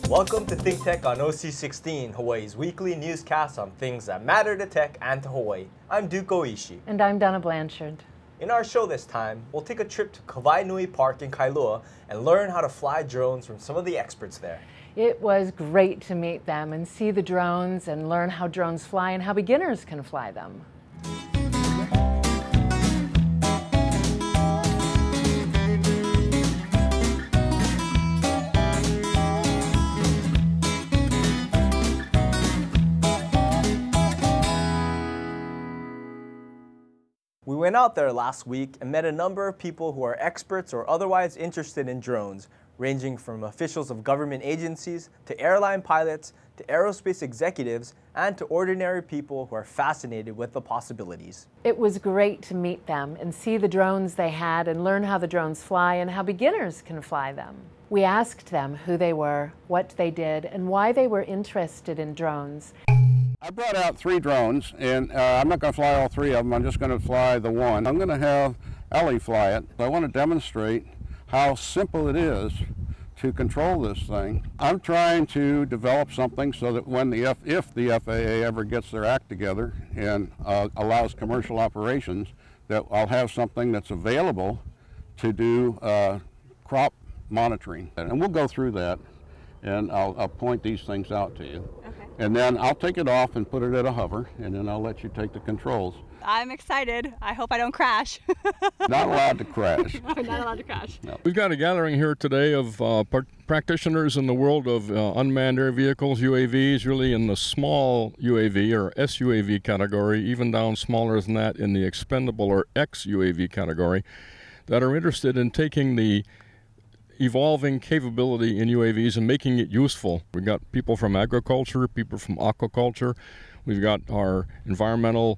Welcome to ThinkTech on OC16, Hawaii's weekly newscast on things that matter to tech and to Hawaii. I'm Duke Oishi. And I'm Donna Blanchard. In our show this time, we'll take a trip to Kawainui Park in Kailua and learn how to fly drones from some of the experts there. It was great to meet them and see the drones and learn how drones fly and how beginners can fly them. We went out there last week and met a number of people who are experts or otherwise interested in drones, ranging from officials of government agencies to airline pilots to aerospace executives and to ordinary people who are fascinated with the possibilities. It was great to meet them and see the drones they had and learn how the drones fly and how beginners can fly them. We asked them who they were, what they did, and why they were interested in drones. I brought out 3 drones, and I'm not going to fly all 3 of them. I'm just going to fly the one. I'm going to have Ali fly it. I want to demonstrate how simple it is to control this thing. I'm trying to develop something so that when if the FAA ever gets their act together and allows commercial operations, that I'll have something that's available to do crop monitoring. And we'll go through that, and I'll point these things out to you. Okay. And then I'll take it off and put it at a hover, and then I'll let you take the controls. I'm excited. I hope I don't crash. Not allowed to crash. Not allowed to crash. No. We've got a gathering here today of practitioners in the world of unmanned air vehicles, UAVs, really in the small UAV or SUAV category, even down smaller than that in the expendable or XUAV category, that are interested in taking the evolving capability in UAVs and making it useful. We've got people from agriculture, people from aquaculture. We've got our environmental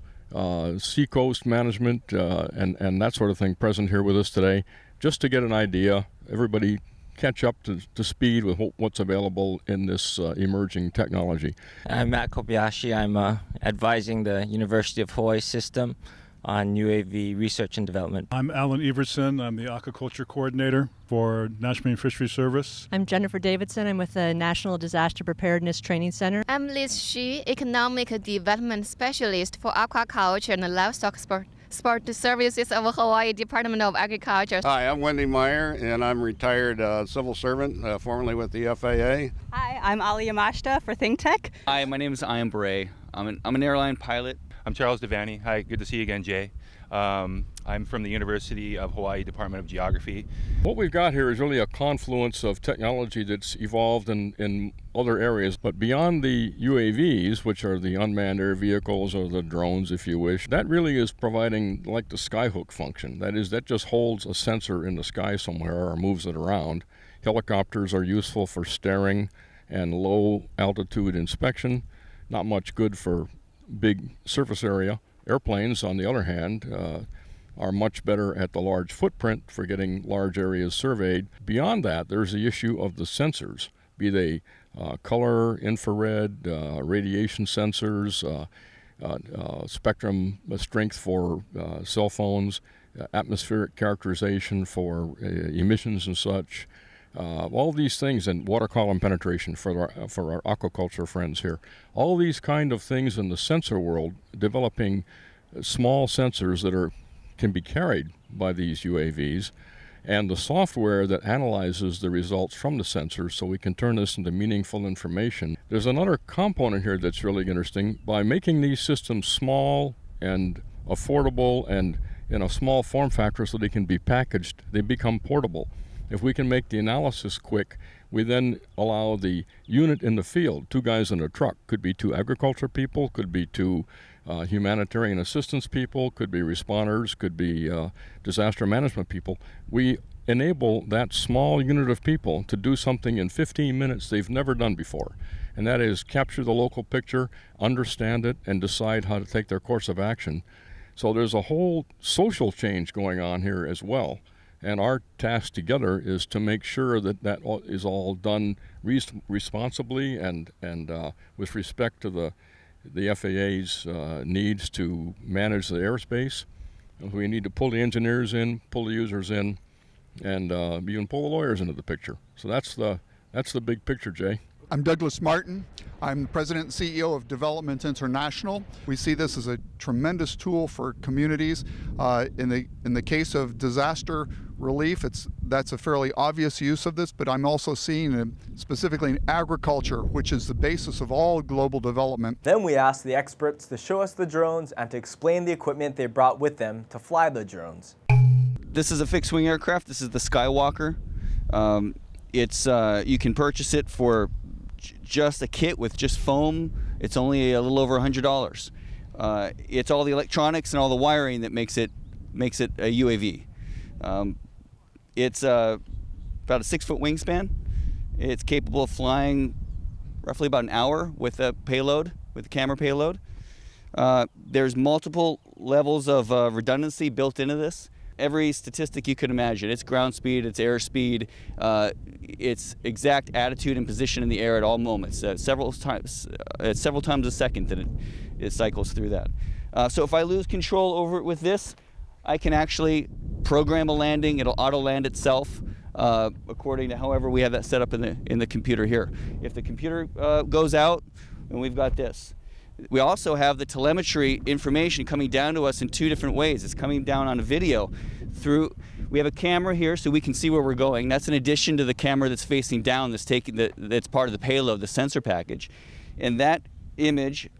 seacoast management and that sort of thing present here with us today, just to get an idea. Everybody catch up to speed with what's available in this emerging technology. I'm at Koboyashi. I'm advising the University of Hawaii system on UAV research and development. I'm Alan Everson. I'm the aquaculture coordinator for National Marine Fisheries Service. I'm Jennifer Davidson. I'm with the National Disaster Preparedness Training Center. I'm Liz Shi, Economic Development Specialist for Aquaculture and Livestock Sport Services of Hawaii Department of Agriculture. Hi, I'm Wendel Meier, and I'm a retired civil servant, formerly with the FAA. Hi, I'm Ali Yamashita for ThinkTech. Hi, my name is Bourret. I'm an airline pilot. I'm Charles Devaney. Hi, good to see you again, Jay. I'm from the University of Hawaii Department of Geography. What we've got here is really a confluence of technology that's evolved in other areas, but beyond the UAVs, which are the unmanned air vehicles or the drones, if you wish, that really is providing like the skyhook function. That is, that just holds a sensor in the sky somewhere or moves it around. Helicopters are useful for staring and low altitude inspection, not much good for big surface area. Airplanes, on the other hand, are much better at the large footprint for getting large areas surveyed. Beyond that, there's the issue of the sensors, be they color, infrared, radiation sensors, spectrum strength for cell phones, atmospheric characterization for emissions and such. All these things, and water column penetration for our aquaculture friends here. All these kind of things in the sensor world, developing small sensors that can be carried by these UAVs, and the software that analyzes the results from the sensors so we can turn this into meaningful information. There's another component here that's really interesting. By making these systems small and affordable and in a small form factor so they can be packaged, they become portable. If we can make the analysis quick, we then allow the unit in the field, 2 guys in a truck, could be 2 agriculture people, could be 2 humanitarian assistance people, could be responders, could be disaster management people. We enable that small unit of people to do something in 15 minutes they've never done before. And that is capture the local picture, understand it, and decide how to take their course of action. So there's a whole social change going on here as well. And our task together is to make sure that that is all done responsibly and with respect to the FAA's needs to manage the airspace. We need to pull the engineers in, pull the users in, and even pull the lawyers into the picture. So that's the big picture, Jay. I'm Douglas Martin. I'm the President and CEO of Development International. We see this as a tremendous tool for communities. In the case of disaster relief, that's a fairly obvious use of this, but I'm also seeing it specifically in agriculture, which is the basis of all global development. Then we asked the experts to show us the drones and to explain the equipment they brought with them to fly the drones. This is a fixed-wing aircraft. This is the Skywalker. You can purchase it for just a kit with just foam. It's only a little over $100. It's all the electronics and all the wiring that makes it a UAV. It's about a 6-foot wingspan. It's capable of flying roughly about an hour with a payload, with a camera payload. There's multiple levels of redundancy built into this. Every statistic you could imagine. It's ground speed, it's air speed, it's exact attitude and position in the air at all moments. Several times a second that it cycles through that. So if I lose control over it with this, I can actually program a landing. It'll auto land itself according to however we have that set up in the computer here. If the computer goes out, then we've got this. We also have the telemetry information coming down to us in 2 different ways. It's coming down on a video we have a camera here so we can see where we're going. That's in addition to the camera that's facing down that's part of the payload, the sensor package. And that image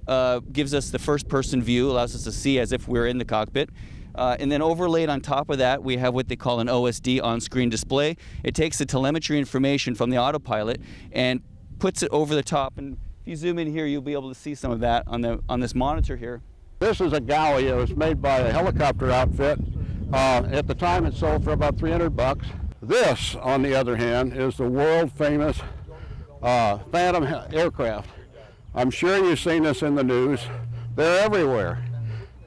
gives us the first-person view, allows us to see as if we're in the cockpit. And then overlaid on top of that, we have what they call an OSD, on-screen display. It takes the telemetry information from the autopilot and puts it over the top. And if you zoom in here, you'll be able to see some of that on this monitor here. This is a galley. It was made by a helicopter outfit. At the time, it sold for about $300. This, on the other hand, is the world-famous Phantom aircraft. I'm sure you've seen this in the news. They're everywhere.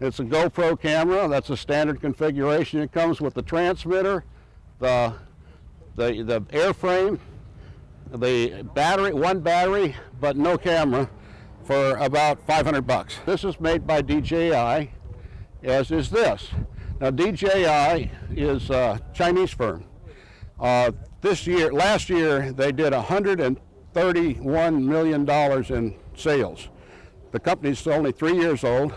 It's a GoPro camera. That's a standard configuration. It comes with the transmitter, the airframe, the battery, one battery, but no camera, for about $500. This is made by DJI, as is this. Now DJI is a Chinese firm. Last year they did $131 million in sales. The company's only 3 years old.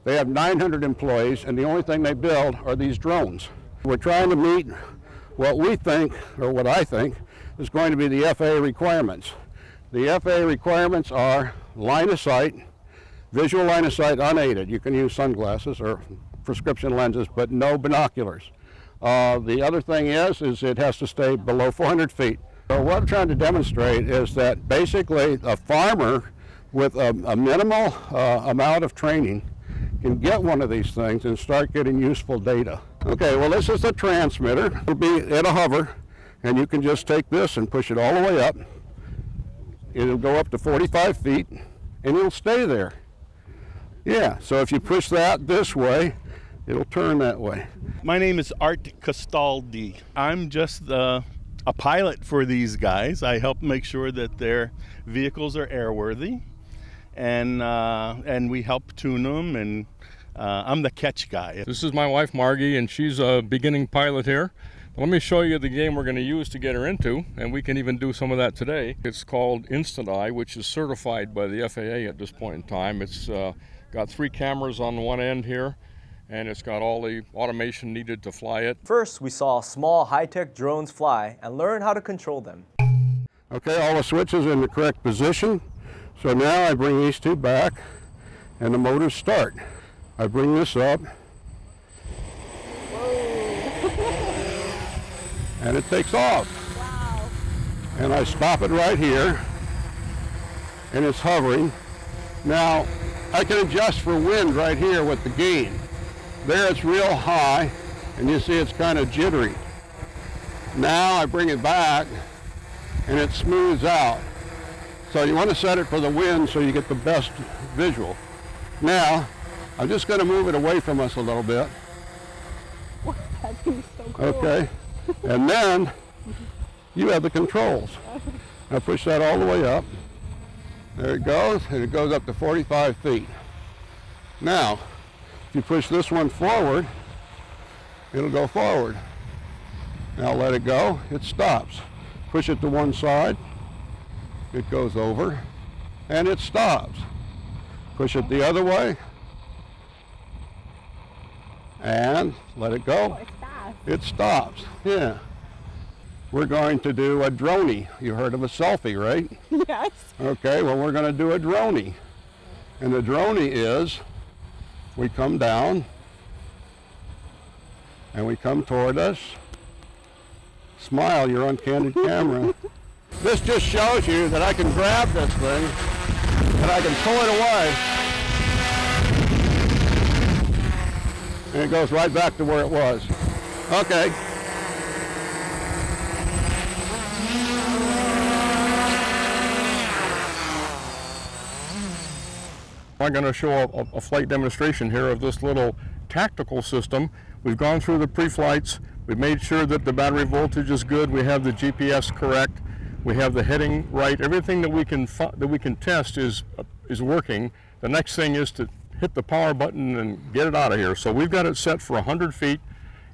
They have 900 employees, and the only thing they build are these drones. We're trying to meet what we think, or what I think, is going to be the FAA requirements. The FAA requirements are line of sight, visual line of sight unaided. You can use sunglasses or prescription lenses, but no binoculars. The other thing is it has to stay below 400 feet. So what I'm trying to demonstrate is that basically a farmer with a minimal amount of training can get one of these things and start getting useful data. Okay, well, this is the transmitter. It'll be at a hover, and you can just take this and push it all the way up. It'll go up to 45 feet, and it'll stay there. Yeah, so if you push that this way, it'll turn that way. My name is Art Castaldi. I'm just a pilot for these guys. I help make sure that their vehicles are airworthy, and we help tune them, and I'm the catch guy. This is my wife Marge, and she's a beginning pilot here. Let me show you the game we're going to use to get her into, and we can even do some of that today. It's called Instant Eye, which is certified by the FAA at this point in time. It's got 3 cameras on one end here, and it's got all the automation needed to fly it. First, we saw small high-tech drones fly and learn how to control them. Okay, all the switches in the correct position. So now I bring these 2 back, and the motors start. I bring this up. And it takes off. Wow. And I stop it right here, and it's hovering. Now, I can adjust for wind right here with the gain. There it's real high, and you see it's kind of jittery. Now I bring it back, and it smooths out. So you want to set it for the wind so you get the best visual. Now, I'm just going to move it away from us a little bit. That'd be so cool. Okay. And then you have the controls. Now push that all the way up. There it goes, and it goes up to 45 feet. Now, if you push this one forward, it'll go forward. Now let it go, it stops. Push it to one side, it goes over, and it stops. Push it the other way, and let it go. Oh, it's fast. It stops, yeah. We're going to do a droney. You heard of a selfie, right? Yes. Okay, well, we're going to do a droney. And the droney is, we come down, and we come toward us. Smile, you're on candid camera. This just shows you that I can grab this thing, and I can pull it away. And it goes right back to where it was. Okay. I'm going to show a flight demonstration here of this little tactical system. We've gone through the pre-flights. We've made sure that the battery voltage is good. We have the GPS correct. We have the heading right. Everything that we can test is working. The next thing is to hit the power button and get it out of here. So we've got it set for 100 feet.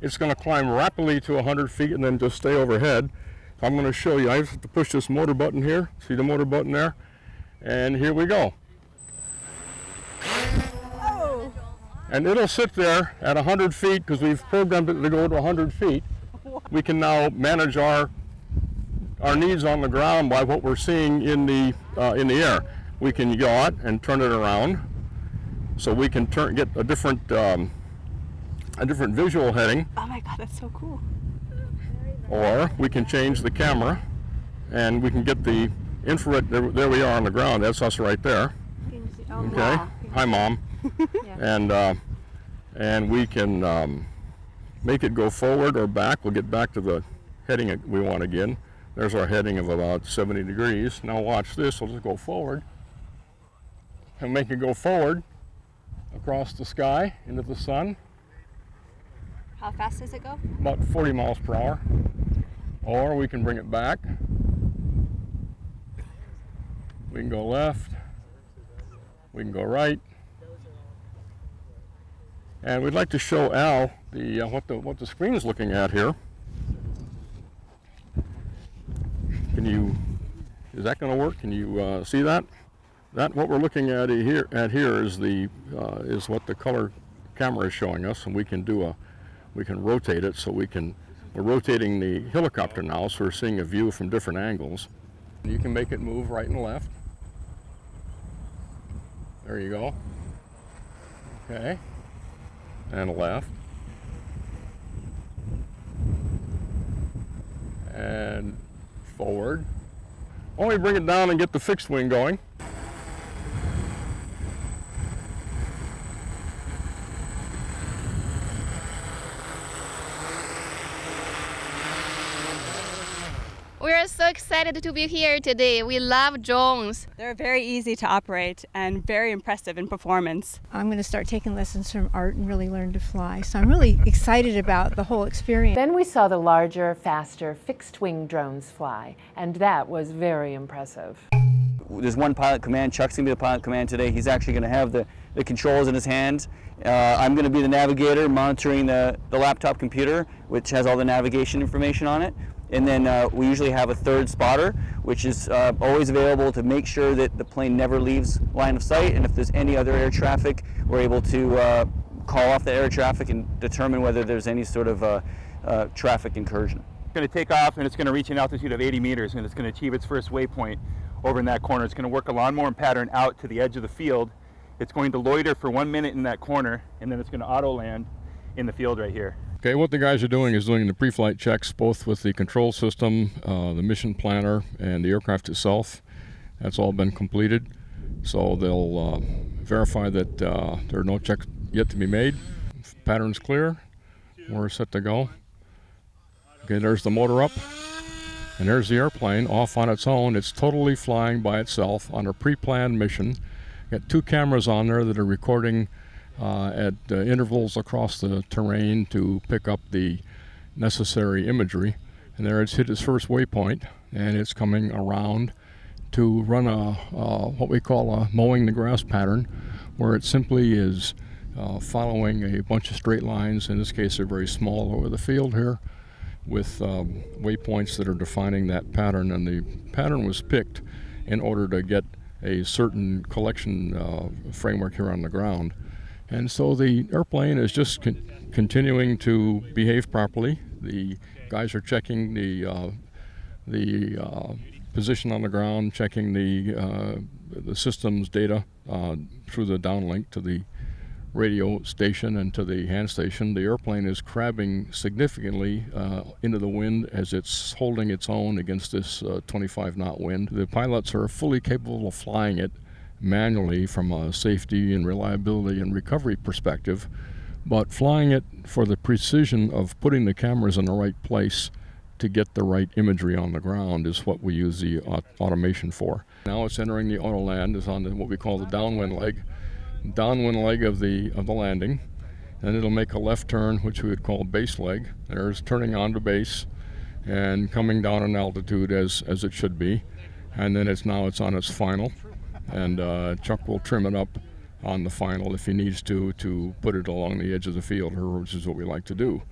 It's going to climb rapidly to 100 feet and then just stay overhead. So I'm going to show you. I have to push this motor button here. See the motor button there? And here we go. And it'll sit there at 100 feet because we've programmed it to go to 100 feet. We can now manage our needs on the ground by what we're seeing in the air. We can yaw it and turn it around, so we can get a different visual heading. Oh my God, that's so cool. Or we can change the camera, and we can get the infrared. There we are on the ground. That's us right there. Oh, okay. wow. Hi, Mom. And we can make it go forward or back. We'll get back to the heading we want again. There's our heading of about 70 degrees. Now watch this. We'll just go forward and make it go forward across the sky into the sun. How fast does it go? About 40 miles per hour. Or we can bring it back. We can go left. We can go right. And we'd like to show Al what the screen is looking at here. Is that going to work? Can you see that? What we're looking at here is is what the color camera is showing us, and we can rotate it, so we're rotating the helicopter now, so we're seeing a view from different angles. You can make it move right and left. There you go. Okay. And left. And forward. Only bring it down and get the fixed wing going. We are so excited to be here today. We love drones. They're very easy to operate and very impressive in performance. I'm going to start taking lessons from Art and really learn to fly. So I'm really excited about the whole experience. Then we saw the larger, faster, fixed-wing drones fly, and that was very impressive. There's one pilot command. Chuck's going to be the pilot command today. He's actually going to have the controls in his hand. I'm going to be the navigator monitoring the laptop computer, which has all the navigation information on it. And then we usually have a third spotter, which is always available to make sure that the plane never leaves line of sight. And if there's any other air traffic, we're able to call off the air traffic and determine whether there's any sort of traffic incursion. It's going to take off, and it's going to reach an altitude of 80 meters, and it's going to achieve its first waypoint over in that corner. It's going to work a lawnmower pattern out to the edge of the field. It's going to loiter for 1 minute in that corner, and then it's going to auto land in the field right here. Okay, what the guys are doing is doing the pre-flight checks, both with the control system, the mission planner, and the aircraft itself. That's all been completed. So they'll verify that there are no checks yet to be made. Pattern's clear. We're set to go. Okay, there's the motor up. And there's the airplane off on its own. It's totally flying by itself on a pre-planned mission. Got 2 cameras on there that are recording at intervals across the terrain to pick up the necessary imagery. And there it's hit its first waypoint, and it's coming around to run what we call a mowing the grass pattern, where it simply is following a bunch of straight lines. In this case, they're very small over the field here, with waypoints that are defining that pattern. And the pattern was picked in order to get a certain collection framework here on the ground. And so the airplane is just continuing to behave properly. The guys are checking the position on the ground, checking the system's data through the downlink to the radio station and to the hand station. The airplane is crabbing significantly into the wind as it's holding its own against this 25-knot wind. The pilots are fully capable of flying it manually from a safety and reliability and recovery perspective, but flying it for the precision of putting the cameras in the right place to get the right imagery on the ground is what we use the automation for. Now it's entering the autoland, is on what we call the downwind leg of the landing, and it'll make a left turn, which we would call base leg. There's turning onto base and coming down in altitude as it should be, and then it's on its final, and Chuck will trim it up on the final if he needs to put it along the edge of the field, which is what we like to do.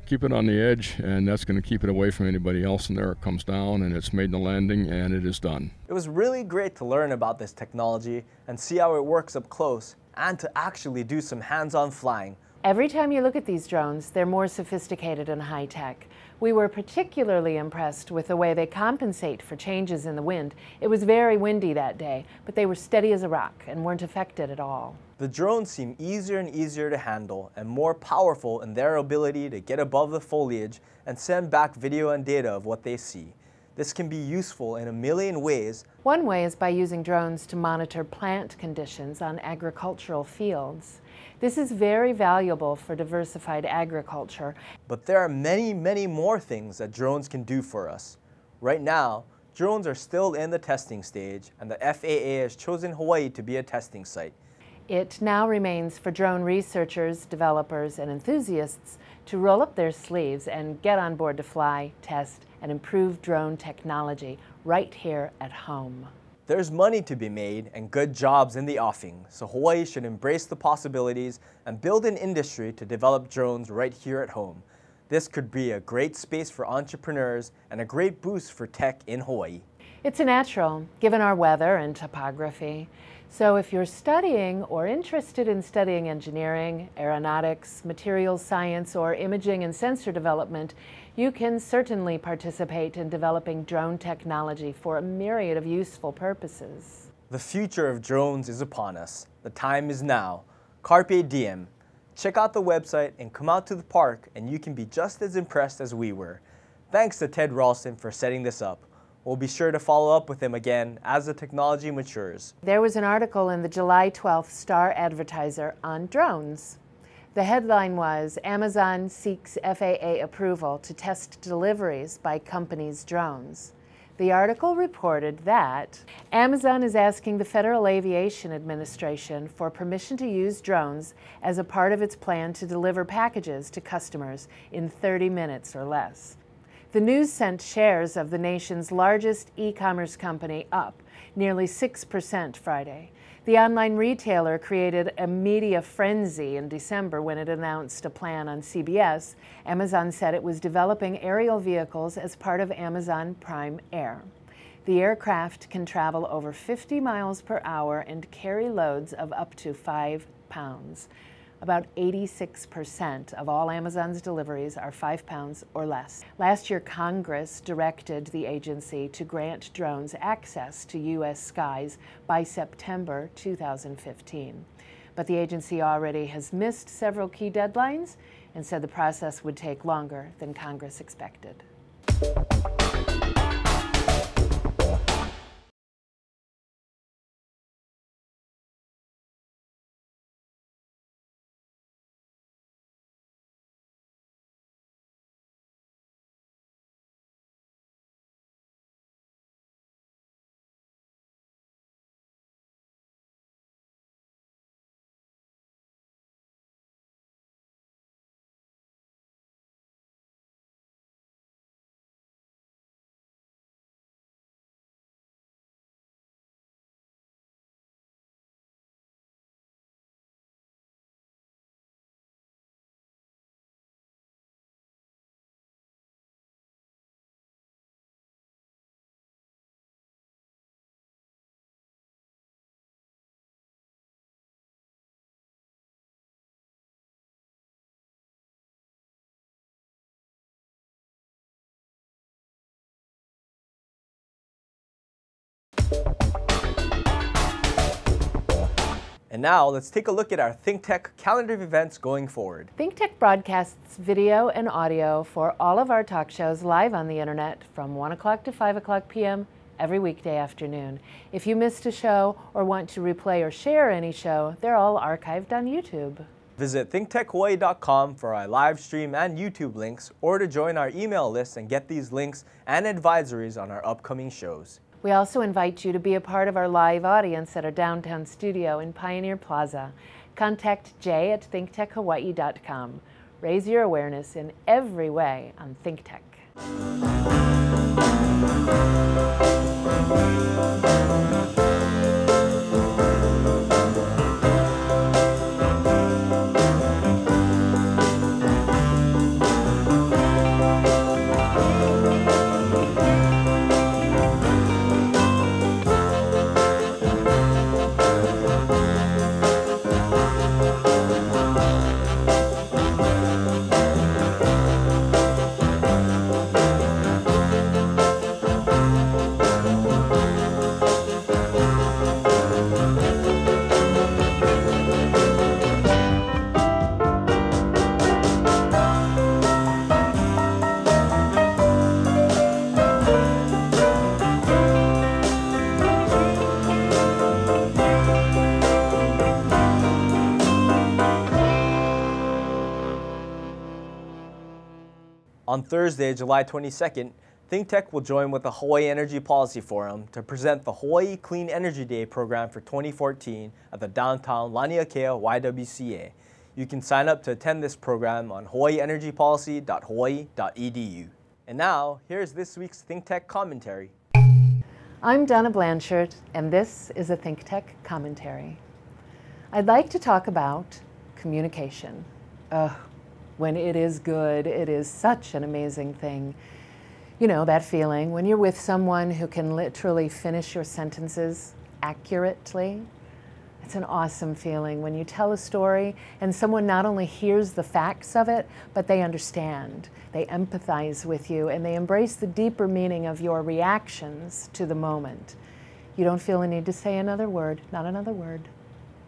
Keep it on the edge, and that's going to keep it away from anybody else, and there it comes down, and it's made the landing, and it is done. It was really great to learn about this technology and see how it works up close, and to actually do some hands-on flying. Every time you look at these drones, they're more sophisticated and high-tech. We were particularly impressed with the way they compensate for changes in the wind. It was very windy that day, but they were steady as a rock and weren't affected at all. The drones seem easier and easier to handle and more powerful in their ability to get above the foliage and send back video and data of what they see. This can be useful in a million ways. One way is by using drones to monitor plant conditions on agricultural fields. This is very valuable for diversified agriculture. But there are many, many more things that drones can do for us. Right now, drones are still in the testing stage, and the FAA has chosen Hawaii to be a testing site. It now remains for drone researchers, developers, and enthusiasts to roll up their sleeves and get on board to fly, test, and improve drone technology right here at home. There's money to be made and good jobs in the offing, so Hawaii should embrace the possibilities and build an industry to develop drones right here at home. This could be a great space for entrepreneurs and a great boost for tech in Hawaii. It's a natural, given our weather and topography. So if you're studying or interested in studying engineering, aeronautics, materials science, or imaging and sensor development, you can certainly participate in developing drone technology for a myriad of useful purposes. The future of drones is upon us. The time is now. Carpe diem. Check out the website and come out to the park and you can be just as impressed as we were. Thanks to Ted Ralston for setting this up. We'll be sure to follow up with him again as the technology matures. There was an article in the July 12th Star Advertiser on drones. The headline was, Amazon seeks FAA approval to test deliveries by company's drones. The article reported that Amazon is asking the Federal Aviation Administration for permission to use drones as a part of its plan to deliver packages to customers in 30 minutes or less. The news sent shares of the nation's largest e-commerce company up nearly 6% Friday. The online retailer created a media frenzy in December when it announced a plan on CBS. Amazon said it was developing aerial vehicles as part of Amazon Prime Air. The aircraft can travel over 50 miles per hour and carry loads of up to 5 pounds. About 86% of all Amazon's deliveries are 5 pounds or less. Last year, Congress directed the agency to grant drones access to U.S. skies by September 2015. But the agency already has missed several key deadlines and said the process would take longer than Congress expected. And now, let's take a look at our ThinkTech calendar of events going forward. ThinkTech broadcasts video and audio for all of our talk shows live on the internet from 1 o'clock to 5 o'clock p.m. every weekday afternoon. If you missed a show or want to replay or share any show, they're all archived on YouTube. Visit thinktechhawaii.com for our live stream and YouTube links, or to join our email list and get these links and advisories on our upcoming shows. We also invite you to be a part of our live audience at our downtown studio in Pioneer Plaza. Contact Jay at thinktechhawaii.com. Raise your awareness in every way on ThinkTech. On Thursday, July 22nd, ThinkTech will join with the Hawaii Energy Policy Forum to present the Hawaii Clean Energy Day program for 2014 at the downtown Laniakea YWCA. You can sign up to attend this program on hawaiienergypolicy.hawaii.edu. And now, here's this week's ThinkTech commentary. I'm Donna Blanchard, and this is a ThinkTech commentary. I'd like to talk about communication. When it is good, it is such an amazing thing. You know, that feeling when you're with someone who can literally finish your sentences accurately. It's an awesome feeling when you tell a story and someone not only hears the facts of it, but they understand, they empathize with you, and they embrace the deeper meaning of your reactions to the moment. You don't feel a need to say another word, not another word,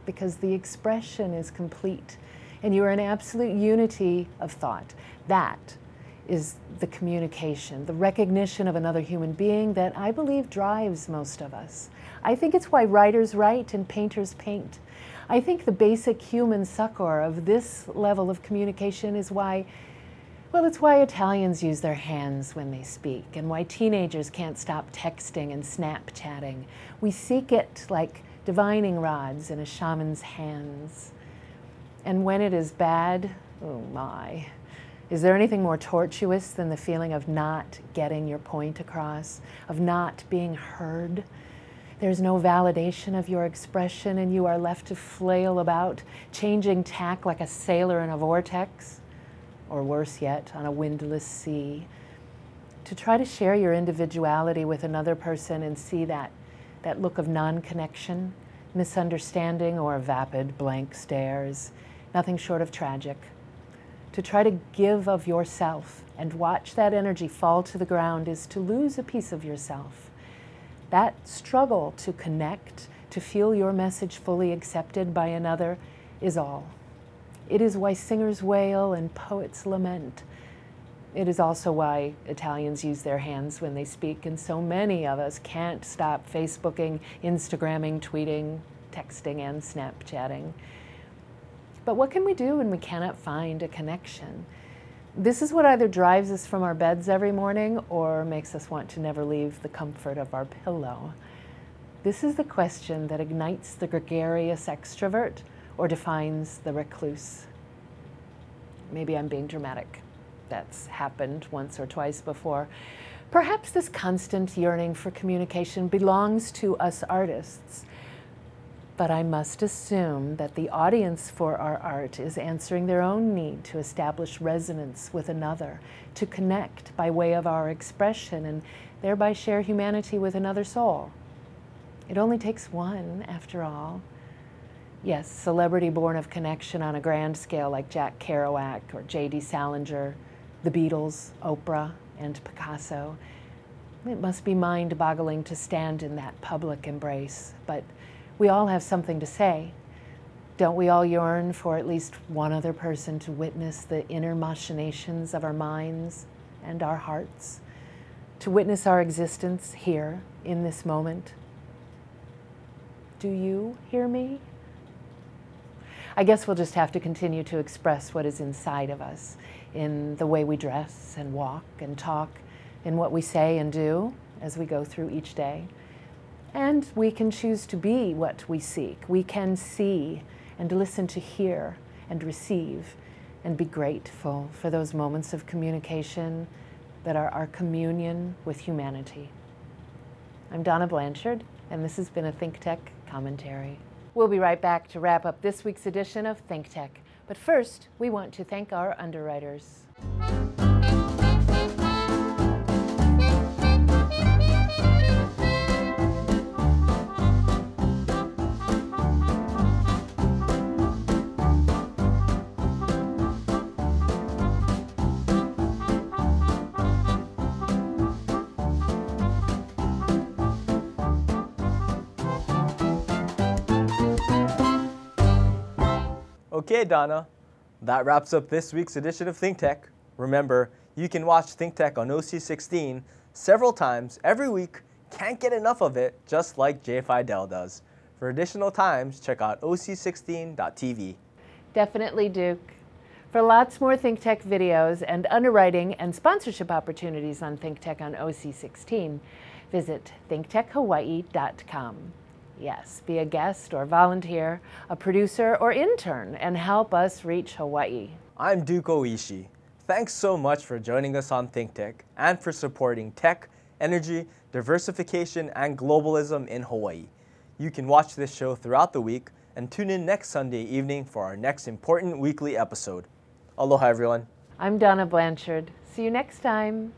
because the expression is complete. And you are in absolute unity of thought. That is the communication, the recognition of another human being that I believe drives most of us. I think it's why writers write and painters paint. I think the basic human succor of this level of communication is why, well, it's why Italians use their hands when they speak, and why teenagers can't stop texting and Snapchatting. We seek it like divining rods in a shaman's hands. And when it is bad, oh my, is there anything more tortuous than the feeling of not getting your point across, of not being heard? There's no validation of your expression, and you are left to flail about, changing tack like a sailor in a vortex, or worse yet, on a windless sea. To try to share your individuality with another person and see that look of non-connection, misunderstanding, or vapid blank stares. Nothing short of tragic. To try to give of yourself and watch that energy fall to the ground is to lose a piece of yourself. That struggle to connect, to feel your message fully accepted by another is all. It is why singers wail and poets lament. It is also why Italians use their hands when they speak, and so many of us can't stop Facebooking, Instagramming, tweeting, texting, and Snapchatting. But what can we do when we cannot find a connection? This is what either drives us from our beds every morning or makes us want to never leave the comfort of our pillow. This is the question that ignites the gregarious extrovert or defines the recluse. Maybe I'm being dramatic. That's happened once or twice before. Perhaps this constant yearning for communication belongs to us artists. But I must assume that the audience for our art is answering their own need to establish resonance with another, to connect by way of our expression and thereby share humanity with another soul. It only takes one, after all. Yes, celebrity born of connection on a grand scale like Jack Kerouac or J.D. Salinger, the Beatles, Oprah, and Picasso. It must be mind-boggling to stand in that public embrace, but we all have something to say. Don't we all yearn for at least one other person to witness the inner machinations of our minds and our hearts, to witness our existence here in this moment? Do you hear me? I guess we'll just have to continue to express what is inside of us in the way we dress and walk and talk, in what we say and do as we go through each day. And we can choose to be what we seek. We can see and listen to hear and receive and be grateful for those moments of communication that are our communion with humanity. I'm Donna Blanchard, and this has been a ThinkTech commentary. We'll be right back to wrap up this week's edition of ThinkTech. But first, we want to thank our underwriters. Okay, Donna, that wraps up this week's edition of ThinkTech. Remember, you can watch ThinkTech on OC16 several times every week. Can't get enough of it, just like Jay Fidel does. For additional times, check out oc16.tv. Definitely, Duke. For lots more ThinkTech videos and underwriting and sponsorship opportunities on ThinkTech on OC16, visit thinktechhawaii.com. Yes, be a guest or volunteer, a producer or intern, and help us reach Hawaii. I'm Duke Oishi. Thanks so much for joining us on ThinkTech and for supporting tech, energy, diversification, and globalism in Hawaii. You can watch this show throughout the week and tune in next Sunday evening for our next important weekly episode. Aloha, everyone. I'm Donna Blanchard. See you next time.